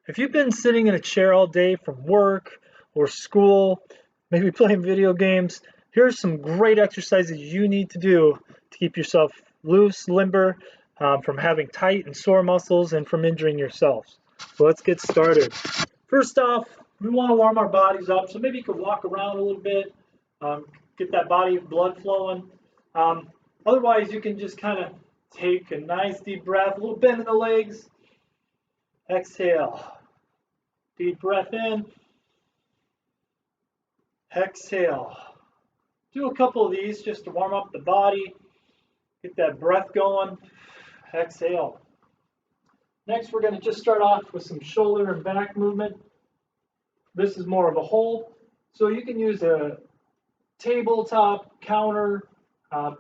If you've been sitting in a chair all day from work or school, maybe playing video games, here's some great exercises you need to do to keep yourself loose, limber, from having tight and sore muscles and from injuring yourselves. So let's get started. First off, we want to warm our bodies up. So maybe you could walk around a little bit, um, get that body blood flowing. Um, Otherwise, you can just kind of take a nice deep breath, a little bend in the legs. Exhale. Deep breath in. Exhale. Do a couple of these just to warm up the body. Get that breath going. Exhale. Next, we're going to just start off with some shoulder and back movement. This is more of a hold. So you can use a tabletop, counter,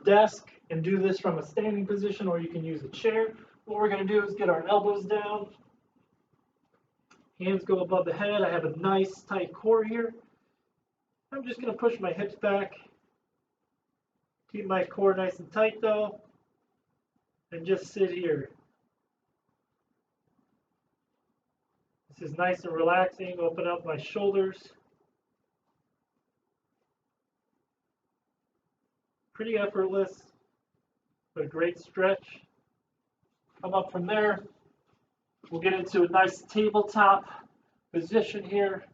desk, and do this from a standing position, or you can use a chair. What we're going to do is get our elbows down. Hands go above the head. I have a nice tight core here. I'm just going to push my hips back. Keep my core nice and tight though. And just sit here. This is nice and relaxing. Open up my shoulders. Pretty effortless, but a great stretch. Come up from there. We'll get into a nice tabletop position here.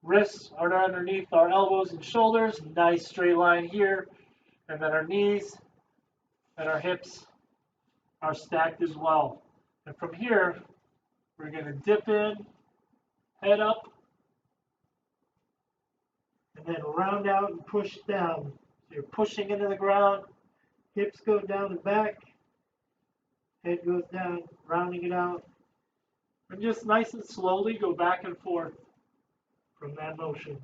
Wrists are underneath our elbows and shoulders. Nice straight line here. And then our knees and our hips are stacked as well. And from here, we're going to dip in, head up, and then round out and push down. So you're pushing into the ground, hips go down and back, head goes down, rounding it out. And just nice and slowly go back and forth from that motion.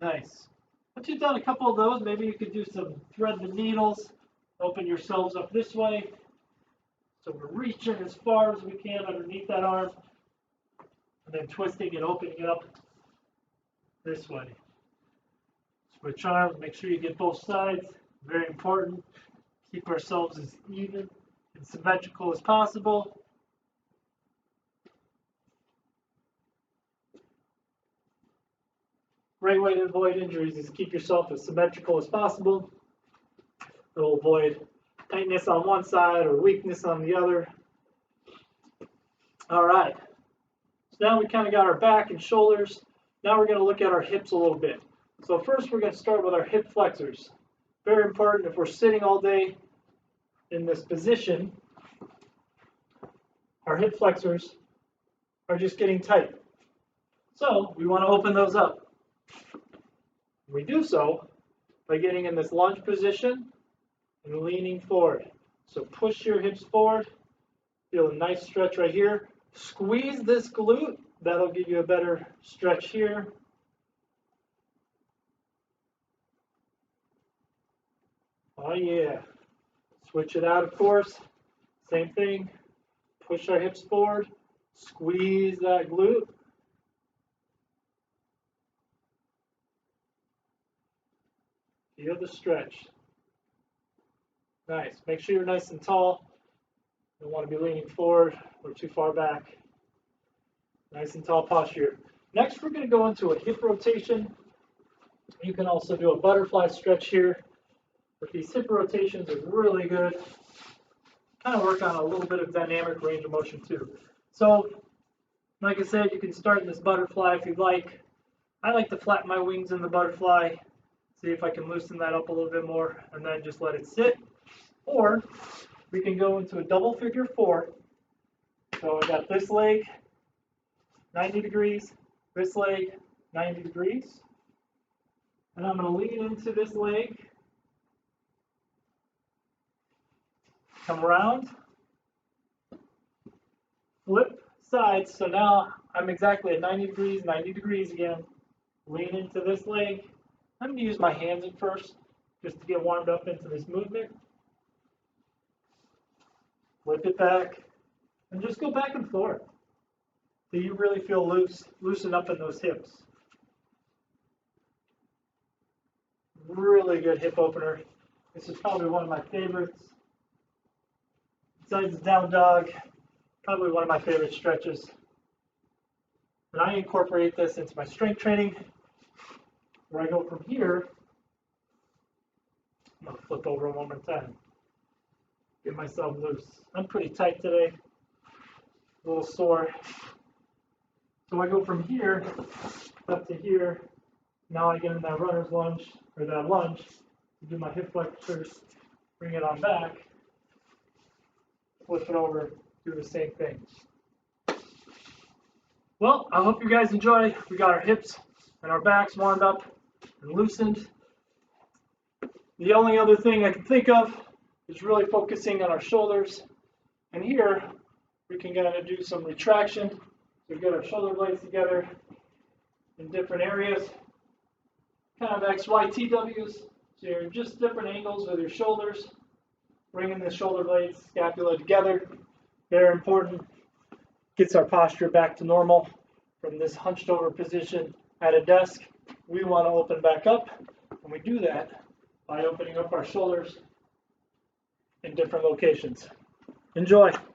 Nice. Once you've done a couple of those, maybe you could do some thread the needles, open yourselves up this way. So we're reaching as far as we can underneath that arm, and then twisting and opening it up this way. Switch arms, make sure you get both sides. Very important. Keep ourselves as even and symmetrical as possible. Great way to avoid injuries is keep yourself as symmetrical as possible. It'll avoid tightness on one side or weakness on the other. All right. So now we kind of got our back and shoulders. Now we're going to look at our hips a little bit. So first we're going to start with our hip flexors. Very important if we're sitting all day in this position, our hip flexors are just getting tight. So we want to open those up. We do so by getting in this lunge position and leaning forward. So push your hips forward. Feel a nice stretch right here. Squeeze this glute. That'll give you a better stretch here. Oh yeah. Switch it out, of course. Same thing. Push our hips forward. Squeeze that glute. Feel the stretch. Nice. Make sure you're nice and tall. You don't want to be leaning forward or too far back. Nice and tall posture. Next, we're going to go into a hip rotation. You can also do a butterfly stretch here. But these hip rotations are really good. Kind of work on a little bit of dynamic range of motion too. So, like I said, you can start in this butterfly if you'd like. I like to flatten my wings in the butterfly. See if I can loosen that up a little bit more and then just let it sit. Or we can go into a double figure four. So I got this leg 90 degrees, this leg 90 degrees. And I'm going to lean into this leg, come around, flip sides. So now I'm exactly at 90 degrees again. Lean into this leg. I'm going to use my hands at first just to get warmed up into this movement. Flip it back and just go back and forth. so you really feel loosen up in those hips. Really good hip opener. This is probably one of my favorites. Besides the down dog, probably one of my favorite stretches. And I incorporate this into my strength training, where I go from here. I'm going to flip over one more time. Get myself loose. I'm pretty tight today, a little sore. So I go from here up to here. Now I get in that runner's lunge, or that lunge, to do my hip flexors, bring it on back, flip it over, do the same thing. Well, I hope you guys enjoy. We got our hips and our backs warmed up and loosened. The only other thing I can think of is really focusing on our shoulders. And here, we can kind of do some retraction. So we get our shoulder blades together in different areas. Kind of XYTWs. So you're just different angles with your shoulders. Bringing the shoulder blades, scapula together. Very important. Gets our posture back to normal from this hunched over position at a desk. We want to open back up, and we do that by opening up our shoulders in different locations. Enjoy.